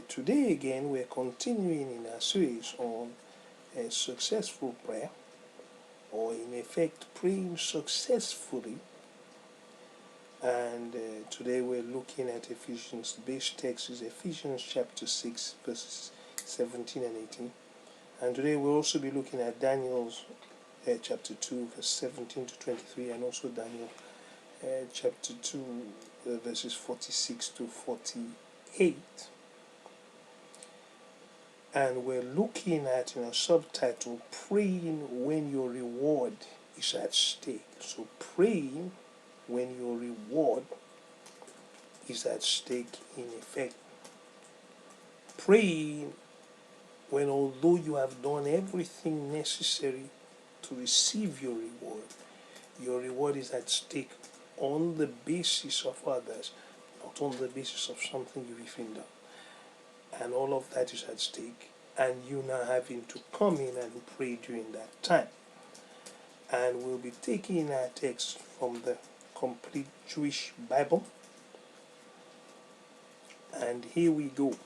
Today again we're continuing in our series on a successful prayer, or in effect praying successfully. And today we're looking at Ephesians. The base text is Ephesians chapter 6 verses 17 and 18. And today we'll also be looking at Daniel's chapter 2 verse 17 to 23, and also Daniel chapter 2 verses 46 to 48. And we're looking at in a subtitle, praying when your reward is at stake. So praying when your reward is at stake, in effect. Praying when, although you have done everything necessary to receive your reward is at stake on the basis of others, not on the basis of something you've even done. And all of that is at stake, and you now having to come in and pray during that time. And we'll be taking our text from the complete Jewish Bible. And here we go.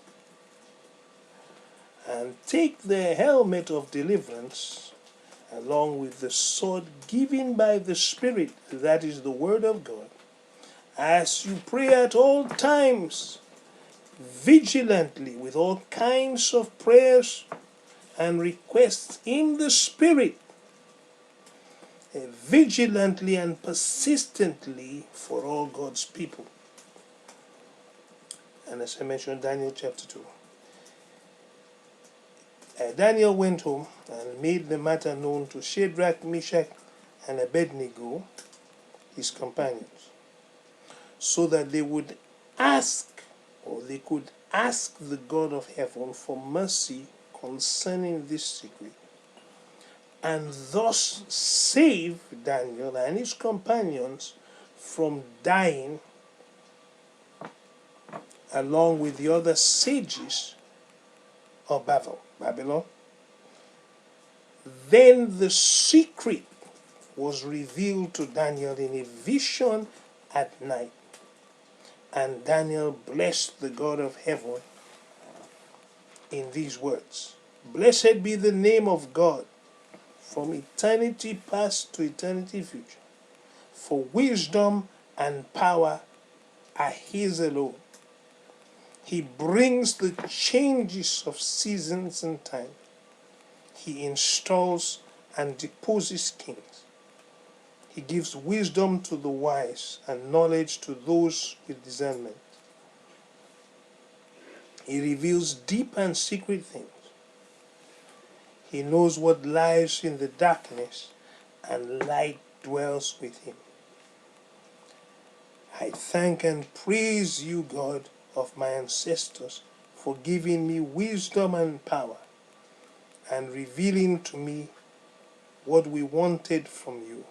And take the helmet of deliverance, along with the sword given by the Spirit, that is the Word of God, as you pray at all times, vigilantly with all kinds of prayers and requests in the Spirit, vigilantly and persistently for all God's people. And as I mentioned, Daniel chapter 2. Daniel went home and made the matter known to Shadrach, Meshach, and Abednego, his companions, so that they would ask, or they could ask the God of heaven for mercy concerning this secret, and thus save Daniel and his companions from dying along with the other sages of Babylon. Then the secret was revealed to Daniel in a vision at night. And Daniel blessed the God of heaven in these words: Blessed be the name of God from eternity past to eternity future, for wisdom and power are his alone. He brings the changes of seasons and time. He installs and deposes kings. He gives wisdom to the wise and knowledge to those with discernment. He reveals deep and secret things. He knows what lies in the darkness, and light dwells with him. I thank and praise you, God of my ancestors, for giving me wisdom and power, and revealing to me what we wanted from you,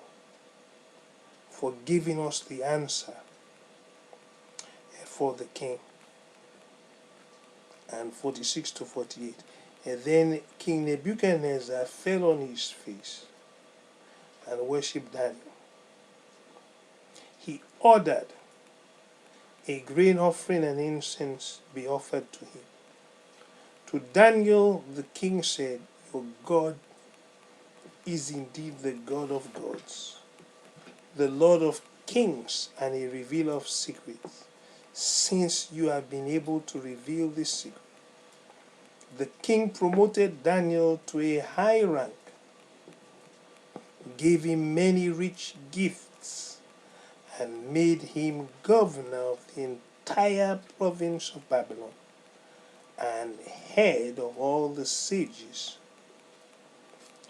for giving us the answer for the king. And 46 to 48. And then King Nebuchadnezzar fell on his face and worshipped Daniel. He ordered a grain offering and incense be offered to him. To Daniel the king said, Your God is indeed the God of gods, the Lord of kings, and a revealer of secrets, since you have been able to reveal this secret. The king promoted Daniel to a high rank, gave him many rich gifts, and made him governor of the entire province of Babylon, and head of all the sages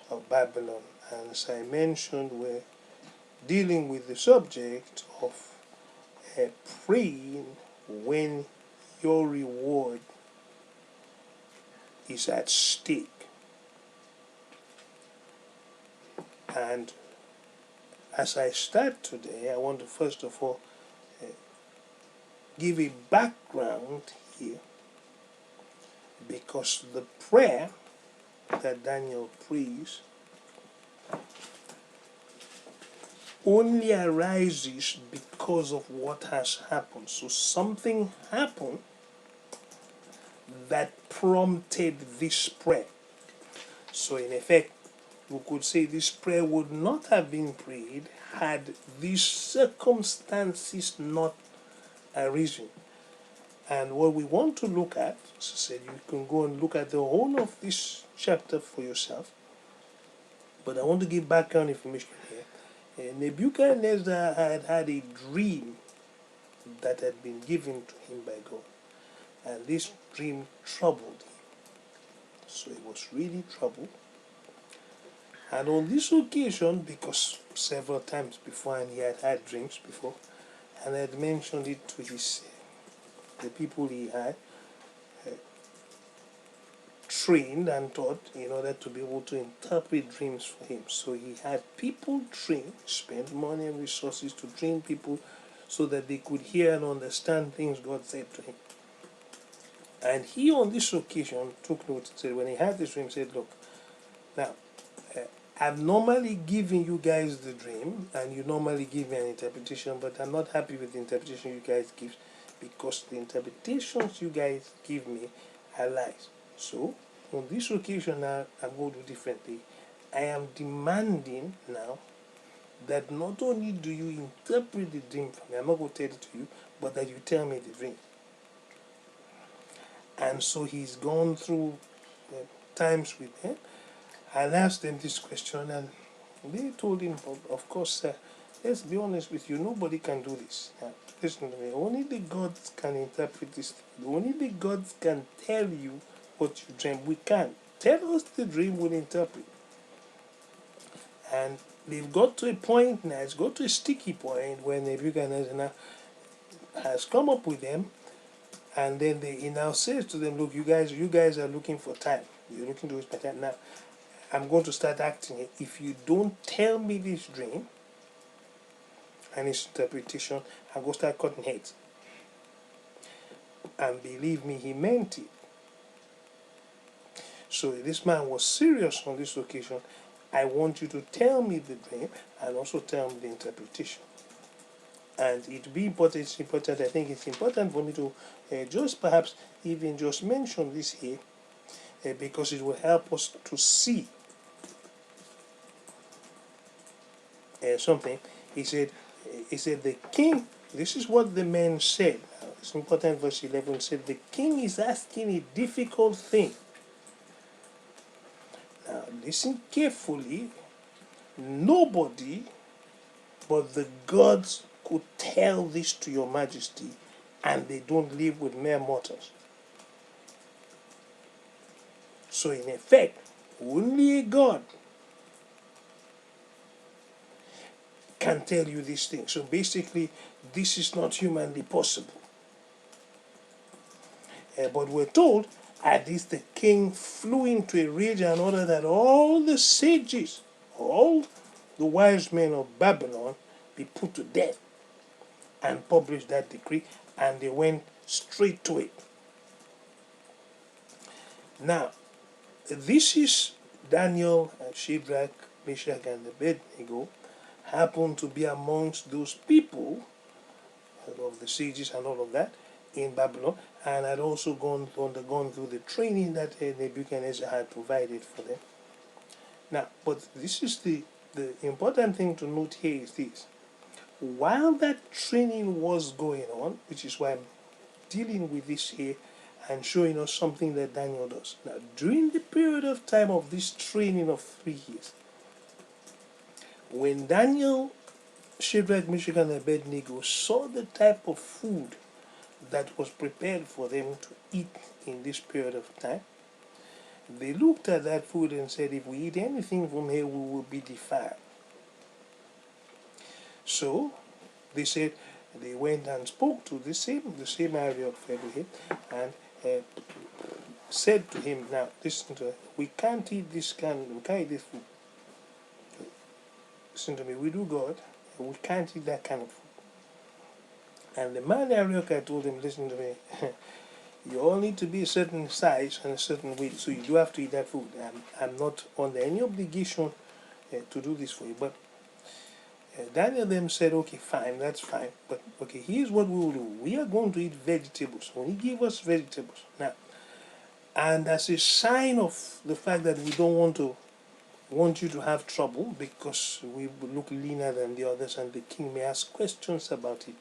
of Babylon. And as I mentioned, we're dealing with the subject of praying when your reward is at stake. And as I start today, I want to first of all give a background here, because the prayer that Daniel prays only arises because of what has happened. So something happened that prompted this prayer. So in effect, we could say this prayer would not have been prayed had these circumstances not arisen. And what we want to look at, as I said, you can go and look at the whole of this chapter for yourself. But I want to give background information here. Nebuchadnezzar had a dream that had been given to him by God. And this dream troubled him. So he was really troubled. And on this occasion, because several times before and he had had dreams before, and had mentioned it to the people he had trained and taught in order to be able to interpret dreams for him. So he had people trained, spent money and resources to train people so that they could hear and understand things God said to him. And he on this occasion took note and said, when he had this dream, said, look, now, I'm normally giving you guys the dream, and you normally give me an interpretation, but I'm not happy with the interpretation you guys give, because the interpretations you guys give me are lies. So, on this occasion now, I'm going to do differently. I am demanding now that not only do you interpret the dream for me, I'm not going to tell it to you, but that you tell me the dream. And so he's gone through times with them and asked them this question, and they told him, of course, let's be honest with you, nobody can do this. Now, listen to me, only the gods can interpret this. Only the gods can tell you what you dream. We can't. Tell us the dream, we'll interpret. And they've got to a point now, it's got to a sticky point where Nebuchadnezzar has come up with them, and then he now says to them, look, you guys are looking for time. You're looking to waste my time. Now, I'm going to start acting it. If you don't tell me this dream and its interpretation, I'm going to start cutting heads. And believe me, he meant it. So this man was serious on this occasion. I want you to tell me the dream and also tell me the interpretation. And it be important, it's important, I think it's important for me to just perhaps even just mention this here, because it will help us to see something. He said the king, this is what the man said. It's important, verse 11 said, the king is asking a difficult thing. Now listen carefully. Nobody but the gods could tell this to your majesty, and they don't live with mere mortals. So in effect, only a god can tell you these things. So basically, this is not humanly possible. But we're told, at least the king flew into a rage and ordered that all the sages, all the wise men of Babylon, be put to death, and published that decree, and they went straight to it. Now, this is Daniel, Shadrach, Meshach, and Abednego happened to be amongst those people of the sages and all of that in Babylon, and had also gone through the training that Nebuchadnezzar had provided for them. Now, but this is the important thing to note here is this. While that training was going on, which is why I'm dealing with this here and showing us something that Daniel does. Now, during the period of time of this training of 3 years, when Daniel, Shadrach, Meshach, and Abednego saw the type of food that was prepared for them to eat in this period of time, they looked at that food and said, if we eat anything from here, we will be defiled. So they said, they went and spoke to the same area of Fellowship and said to him, now listen to us, we can't eat this food. Listen to me, we do God, and we can't eat that kind of food. And the man Arioch told him, listen to me, you all need to be a certain size and a certain weight, so you do have to eat that food. I'm not under any obligation to do this for you. But Daniel then said, okay, fine, that's fine. But okay, here's what we will do. We are going to eat vegetables. When he gave us vegetables. Now, And as a sign of the fact that we don't want you to have trouble because we look leaner than the others and the king may ask questions about it,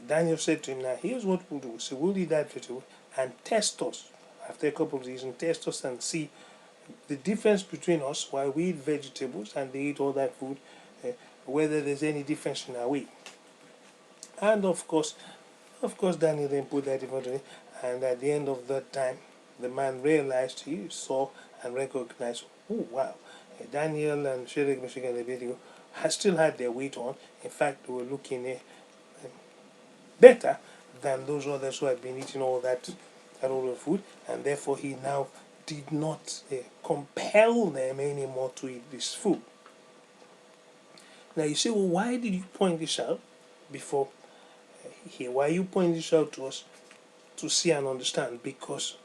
Daniel said to him, now here's what we'll do. So we'll eat that vegetable and test us after a couple of days and test us and see the difference between us while we eat vegetables and they eat all that food, whether there's any difference in our weight. And of course, Daniel then put that in front of him, and at the end of that time, the man realized, he saw and recognized, oh wow, Daniel and Shadrach, Meshach, and Abednego still had their weight on. In fact, they were looking better than those others who had been eating all that other food, and therefore he now did not compel them anymore to eat this food. Now you say, well, why did you point this out before here? Why you point this out to us to see and understand? Because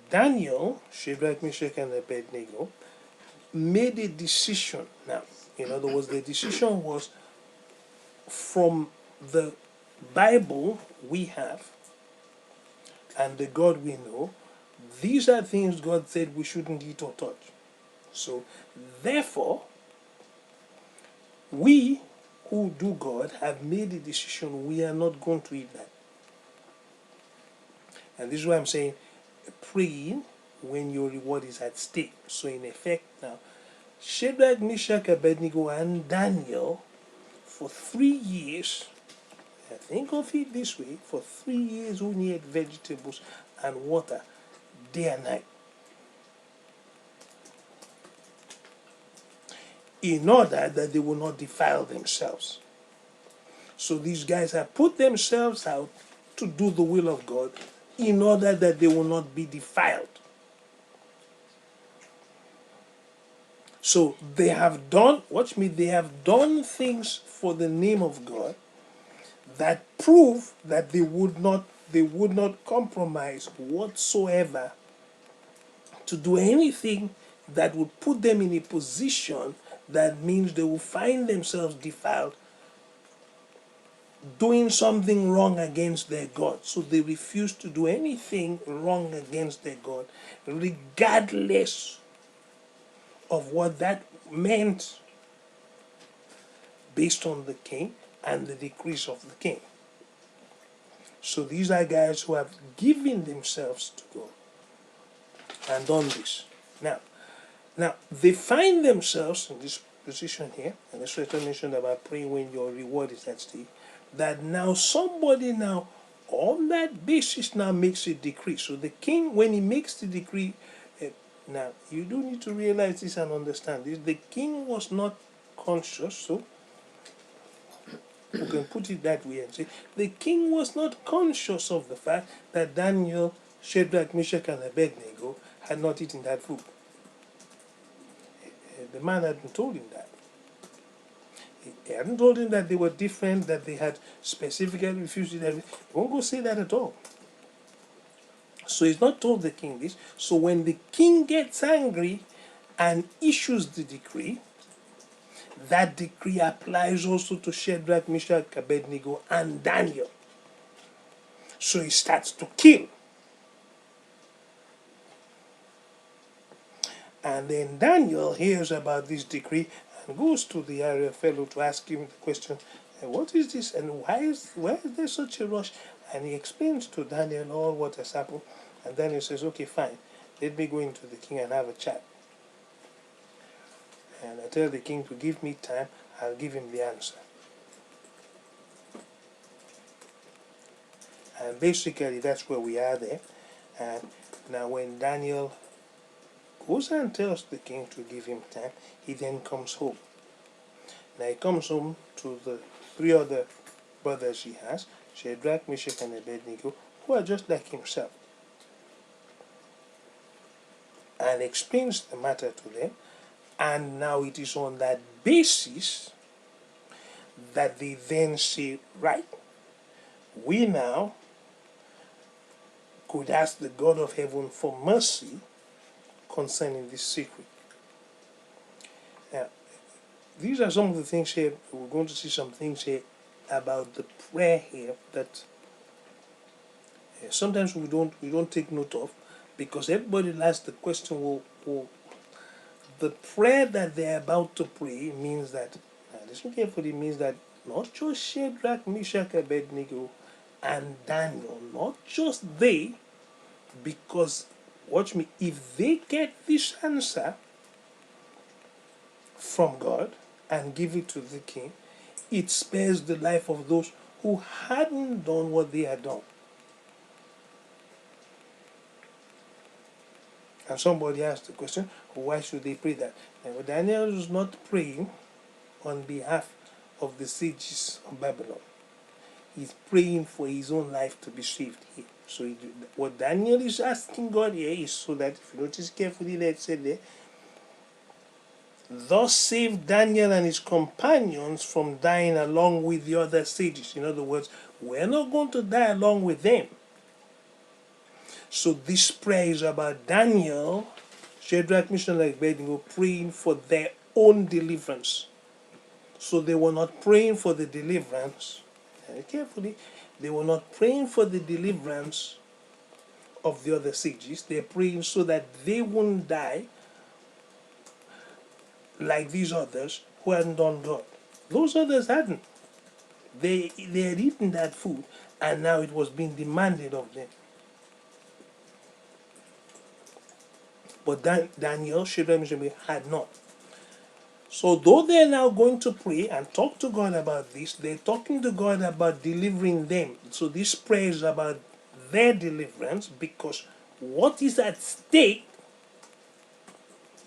Daniel, Shadrach, Meshach, and Abednego made a decision. Now, in other words, the decision was from the Bible we have and the God we know. These are things God said we shouldn't eat or touch. So, therefore, we who do God have made a decision we are not going to eat that. And this is why I'm saying praying when your reward is at stake. So in effect now, Shadrach, Meshach, Abednego, and Daniel, for 3 years, think of it this way, for 3 years only ate vegetables and water day and night, in order that they will not defile themselves. So these guys have put themselves out to do the will of God in order that they will not be defiled. So they have done, watch me, they have done things for the name of God that prove that they would not compromise whatsoever to do anything that would put them in a position that means they will find themselves defiled, doing something wrong against their God. So they refuse to do anything wrong against their God, regardless of what that meant based on the king and the decrees of the king. So these are guys who have given themselves to God and done this. Now they find themselves in this position here, and that's what I mentioned about praying when your reward is at stake, that now somebody now on that basis now makes a decree. So the king, when he makes the decree, now you do need to realize this and understand this. The king was not conscious, so we can put it that way and say the king was not conscious of the fact that Daniel, Shadrach, Meshach, and Abednego had not eaten that food. The man hadn't told him that. He hadn't told him that they were different, that they had specifically refused it. He won't go say that at all. So he's not told the king this. So when the king gets angry and issues the decree, that decree applies also to Shadrach, Meshach, Abednego, and Daniel. So he starts to kill. And then Daniel hears about this decree and goes to the area fellow to ask him the question, what is this and why is there such a rush? And he explains to Daniel all what has happened. And Daniel says, okay, fine, let me go into the king and have a chat. And I tell the king to give me time, I'll give him the answer. And basically that's where we are there. And now when Daniel goes and tells the king to give him time, he then comes home. Now he comes home to the 3 other brothers he has, Shadrach, Meshach, and Abednego, who are just like himself, and explains the matter to them. And now it is on that basis that they then say, right, we now could ask the God of heaven for mercy concerning this secret. Now, these are some of the things here. We're going to see some things here about the prayer here that Sometimes we don't take note of, because everybody asks the question, well, the prayer that they're about to pray means that, now listen carefully, means that not just Shadrach, Meshach, Abednego, and Daniel, not just they, because watch me, if they get this answer from God and give it to the king, it spares the life of those who hadn't done what they had done. And somebody asked the question, why should they pray that? Now, Daniel was not praying on behalf of the sages of Babylon. He's praying for his own life to be saved here. So what Daniel is asking God here is so that, if you notice carefully, let's say there, thus saved Daniel and his companions from dying along with the other sages. In other words, we're not going to die along with them. So this prayer is about Daniel, Shadrach, Meshach, and Abednego praying for their own deliverance. So they were not praying for the deliverance, very carefully, they were not praying for the deliverance of the other sages. They're praying so that they won't die like these others who hadn't done God. Those others hadn't. They had eaten that food, and now it was being demanded of them. But Daniel, Shadrach, Meshach, and Abednego had not. So though they're now going to pray and talk to God about this, they're talking to God about delivering them. So this prayer is about their deliverance, because what is at stake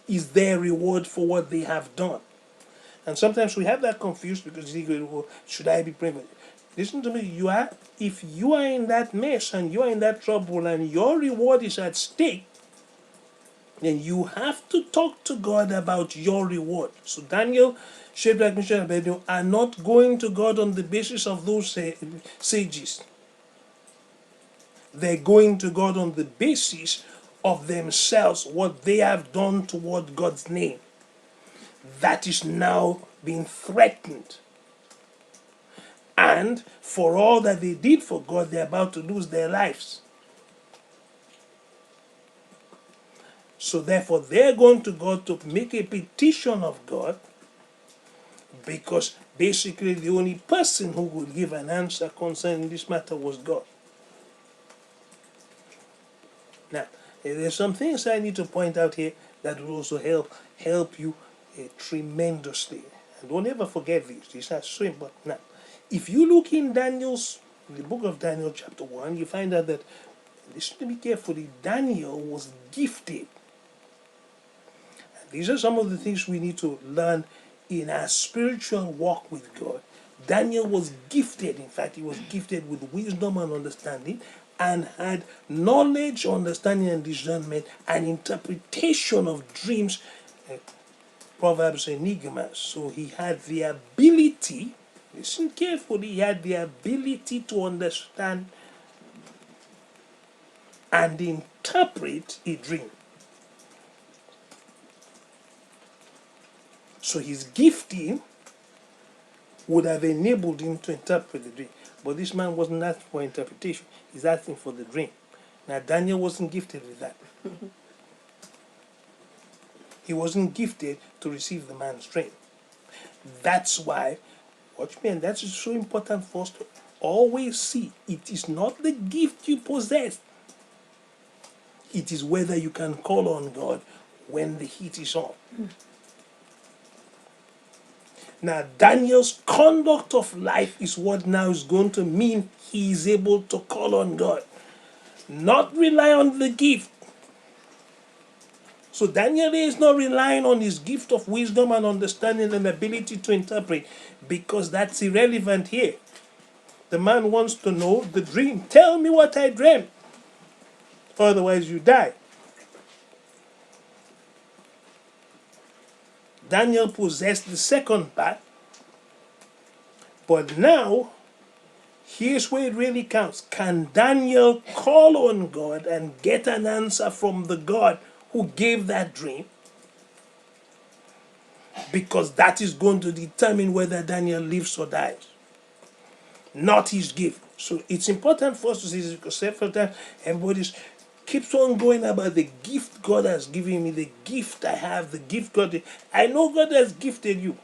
is their reward for what they have done. And sometimes we have that confused, because you go, well, should I be praying? Listen to me, if you are in that mess and you are in that trouble and your reward is at stake, then you have to talk to God about your reward. So Daniel, Shadrach, Meshach, and Abednego are not going to God on the basis of those sages. They're going to God on the basis of themselves, what they have done toward God's name. That is now being threatened. And for all that they did for God, they're about to lose their lives. So therefore, they're going to God to make a petition of God, because basically the only person who would give an answer concerning this matter was God. Now, there's some things I need to point out here that will also help you tremendously. And don't ever forget these. These are so important. Now, if you look in the book of Daniel chapter 1, you find out that, listen to me carefully, Daniel was gifted. These are some of the things we need to learn in our spiritual walk with God. Daniel was gifted, in fact, he was gifted with wisdom and understanding, and had knowledge, understanding, and discernment, and interpretation of dreams, proverbs, enigmas. So he had the ability, listen carefully, he had the ability to understand and interpret a dream. So his gifting would have enabled him to interpret the dream. But this man wasn't asking for interpretation. He's asking for the dream. Now, Daniel wasn't gifted with that. He wasn't gifted to receive the man's dream. That's why, watch me, and that's so important for us to always see. It is not the gift you possess. It is whether you can call on God when the heat is on. Now, Daniel's conduct of life is what now is going to mean he is able to call on God, not rely on the gift. So Daniel is not relying on his gift of wisdom and understanding and ability to interpret, because that's irrelevant here. The man wants to know the dream. Tell me what I dreamt. Otherwise you die. Daniel possessed the second part. But now, here's where it really counts. Can Daniel call on God and get an answer from the God who gave that dream? Because that is going to determine whether Daniel lives or dies. Not his gift. So it's important for us to see this, because several times everybody keeps on going about the gift God has given me, the gift I have, the gift God. I know God has gifted you.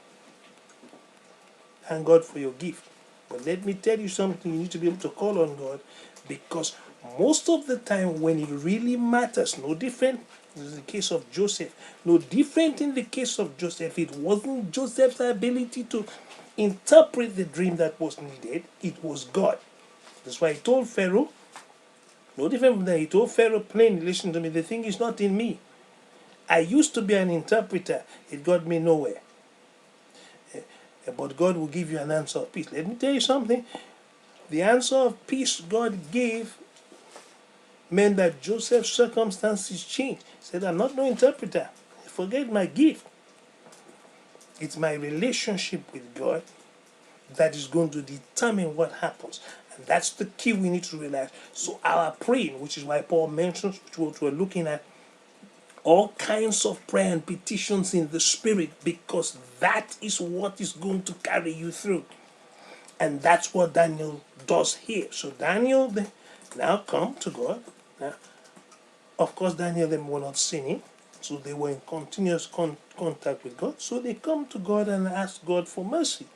Thank God for your gift. But let me tell you something, you need to be able to call on God, because most of the time when it really matters, no different in the case of Joseph, no different in the case of Joseph, it wasn't Joseph's ability to interpret the dream that was needed, it was God. That's why he told Pharaoh, no different from that, he told Pharaoh plainly, listen to me, the thing is not in me. I used to be an interpreter, it got me nowhere. But God will give you an answer of peace. Let me tell you something. The answer of peace God gave meant that Joseph's circumstances changed. He said, I'm not no interpreter. Forget my gift. It's my relationship with God that is going to determine what happens. And that's the key we need to realize. So our praying, which is why Paul mentions, which we're looking at, all kinds of prayer and petitions in the Spirit, because that is what is going to carry you through. And that's what Daniel does here. So Daniel, they now come to God. Now, of course, Daniel, them were not sinning. So they were in continuous contact with God. So they come to God and ask God for mercy.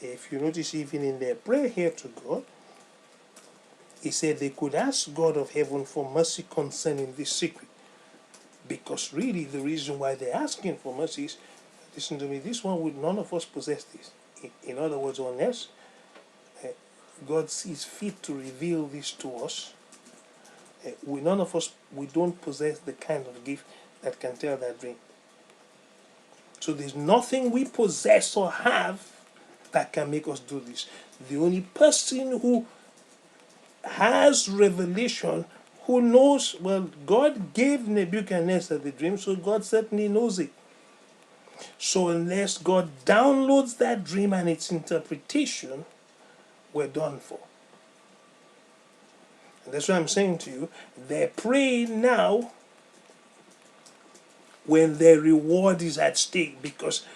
If you notice, even in their prayer here to God, he said they could ask God of heaven for mercy concerning this secret. Because really, the reason why they're asking for mercy is, listen to me, this one would none of us possess this. In other words, unless God sees fit to reveal this to us, none of us, we don't possess the kind of gift that can tell that dream. So there's nothing we possess or have that can make us do this. The only person who has revelation, who knows, well, God gave Nebuchadnezzar the dream, so God certainly knows it. So unless God downloads that dream and its interpretation, we're done for. And that's what I'm saying to you. They're praying now when their reward is at stake, because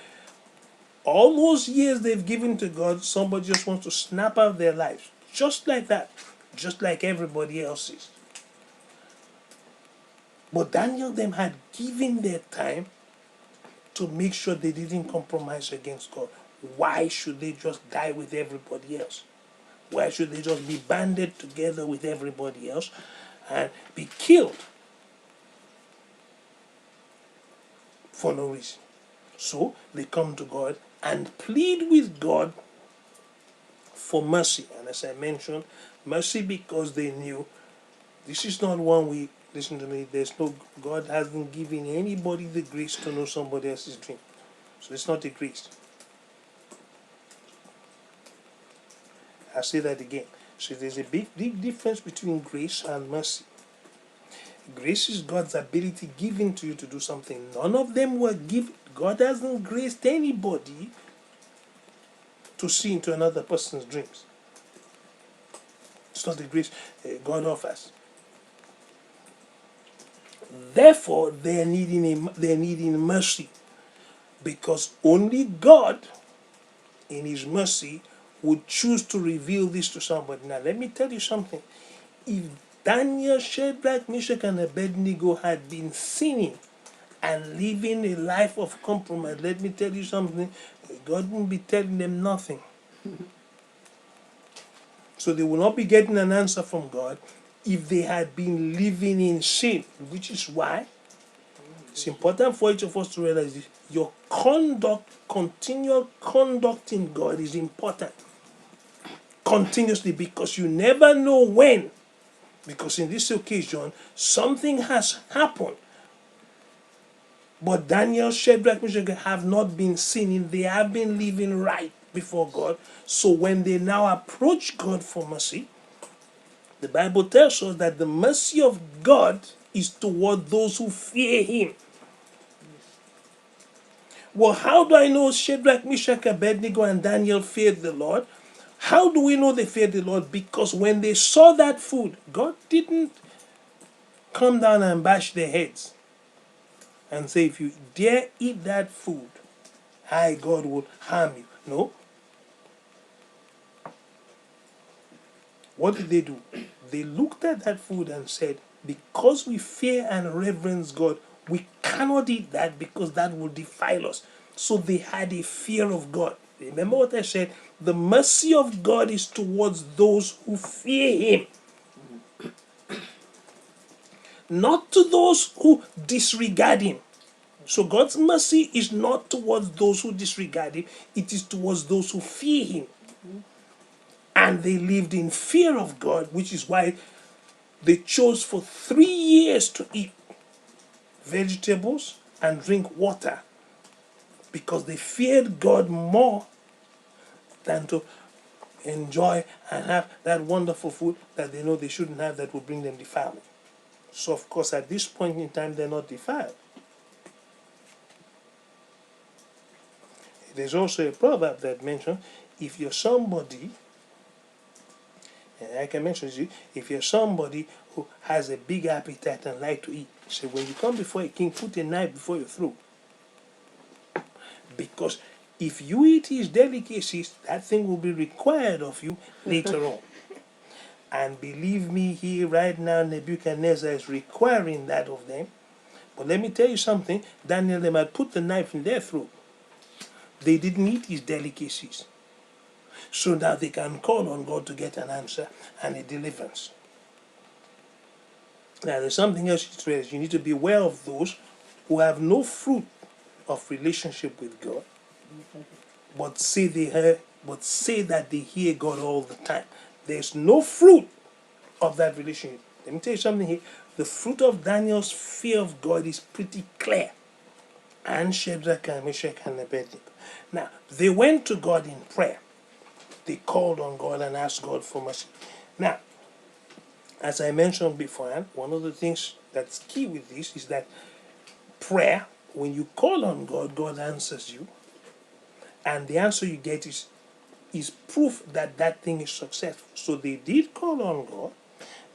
all those years they've given to God, somebody just wants to snap out their lives. Just like that. Just like everybody else's. But Daniel them had given their time to make sure they didn't compromise against God. Why should they just die with everybody else? Why should they just be banded together with everybody else and be killed for no reason? So they come to God and plead with God for mercy. And as I mentioned, mercy because they knew this is not one we, listen to me, there's no, God hasn't given anybody the grace to know somebody else's dream. So it's not a grace. I'll say that again. So there's a big difference between grace and mercy. Grace is God's ability given to you to do something. None of them were given. God hasn't graced anybody to see into another person's dreams. It's not the grace God offers. Therefore, they're needing mercy, because only God, in His mercy, would choose to reveal this to somebody. Now, let me tell you something. If Daniel, Shadrach, Meshach, and Abednego had been sinning and living a life of compromise, let me tell you something, God wouldn't be telling them nothing. So they will not be getting an answer from God if they had been living in sin, which is why it's important for each of us to realize this. Your conduct, continual conduct in God is important. Continuously, because you never know when. Because in this occasion, something has happened. But Daniel, Shadrach, Meshach have not been sinning. They have been living right before God. So when they now approach God for mercy, the Bible tells us that the mercy of God is toward those who fear Him. Well, how do I know Shadrach, Meshach, Abednego, and Daniel feared the Lord? How do we know they feared the Lord? Because when they saw that food, God didn't come down and bash their heads and say, if you dare eat that food, God will harm you. No. What did they do? They looked at that food and said, because we fear and reverence God, we cannot eat that because that will defile us. So they had a fear of God. Remember what I said? The mercy of God is towards those who fear Him, not to those who disregard Him. So God's mercy is not towards those who disregard Him, it is towards those who fear Him. And they lived in fear of God, which is why they chose for 3 years to eat vegetables and drink water, because they feared God more than to enjoy and have that wonderful food that they know they shouldn't have, that will bring them defilement. So of course at this point in time they're not defiled. There's also a proverb that mentions, if you're somebody, and I can mention to you, if you're somebody who has a big appetite and like to eat, so when you come before a king, put a knife before your throat. Because if you eat his delicacies, that thing will be required of you later on. And believe me, here right now, Nebuchadnezzar is requiring that of them. But let me tell you something, Daniel, they might put the knife in their throat. They didn't eat his delicacies. So now they can call on God to get an answer and a deliverance. Now there's something else you stress. You need to be aware of those who have no fruit of relationship with God, but say that they hear God all the time. There's no fruit of that relationship. Let me tell you something here. The fruit of Daniel's fear of God is pretty clear. And Shadrach and Meshach and Abednego. Now, they went to God in prayer. They called on God and asked God for mercy. Now, as I mentioned beforehand, one of the things that's key with this is that prayer, when you call on God, God answers you. And the answer you get is proof that that thing is successful. So they did call on God.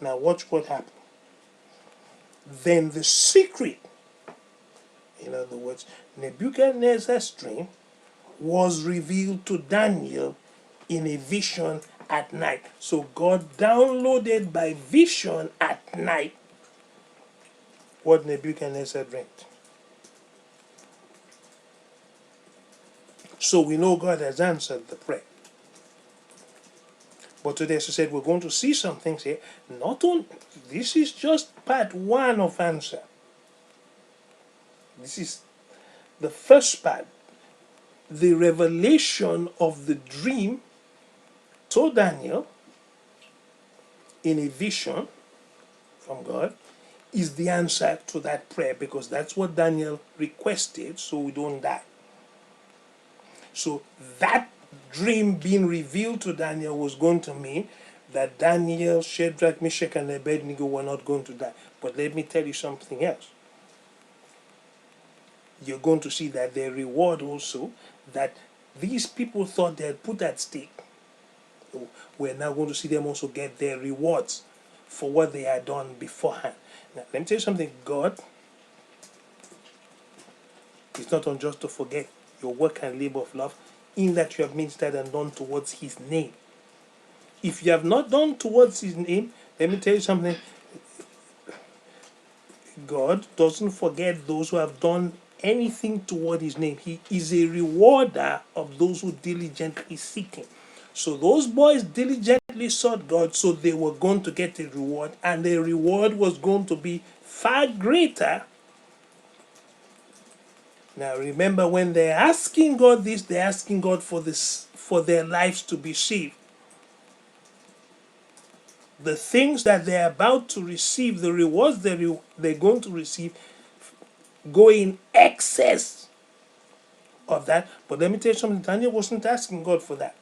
Now watch what happened. Then the secret, in other words, Nebuchadnezzar's dream was revealed to Daniel in a vision at night. So God downloaded by vision at night what Nebuchadnezzar dreamed. So we know God has answered the prayer. But today, as I said, we're going to see some things here. Not only, this is just part one of answer. This is the first part. The revelation of the dream to Daniel in a vision from God is the answer to that prayer, because that's what Daniel requested, so we don't die. So that dream being revealed to Daniel was going to mean that Daniel, Shadrach, Meshach, and Abednego were not going to die. But let me tell you something else. You're going to see that their reward also, that these people thought they had put at stake, we're now going to see them also get their rewards for what they had done beforehand. Now, let me tell you something. God is not unjust to forget your work and labor of love, in that you have ministered and done towards his name. If you have not done towards his name, let me tell you something. God doesn't forget those who have done anything toward his name. He is a rewarder of those who diligently seek him. So those boys diligently sought God, so they were going to get a reward, and the reward was going to be far greater. Now remember, when they're asking God this, they're asking God for this, for their lives to be saved. The things that they're about to receive, the rewards they're going to receive, go in excess of that. But let me tell you something, Daniel wasn't asking God for that.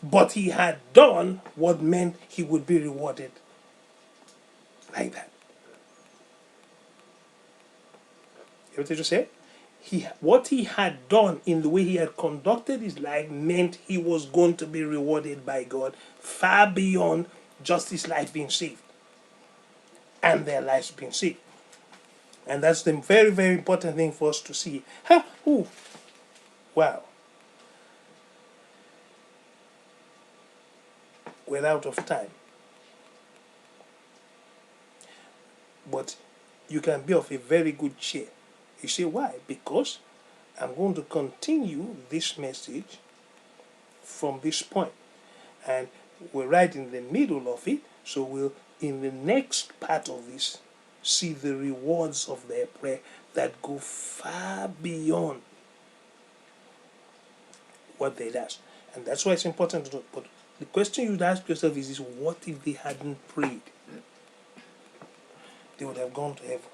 But he had done what meant he would be rewarded like that. You know what I just said? What he had done in the way he had conducted his life meant he was going to be rewarded by God far beyond just his life being saved and their lives being saved. And that's the very, very important thing for us to see. Wow. we're out of time. But you can be of a very good cheer. You say, why? Because I'm going to continue this message from this point. And we're right in the middle of it, so we'll, in the next part of this, see the rewards of their prayer that go far beyond what they'd asked. And that's why it's important to know. But the question you'd ask yourself is this: what if they hadn't prayed? They would have gone to heaven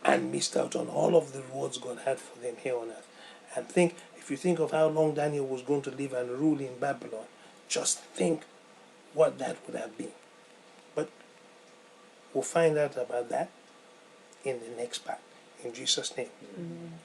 and missed out on all of the rewards God had for them here on earth. And think, if you think of how long Daniel was going to live and rule in Babylon, just think what that would have been. But we'll find out about that in the next part. In Jesus' name. Amen.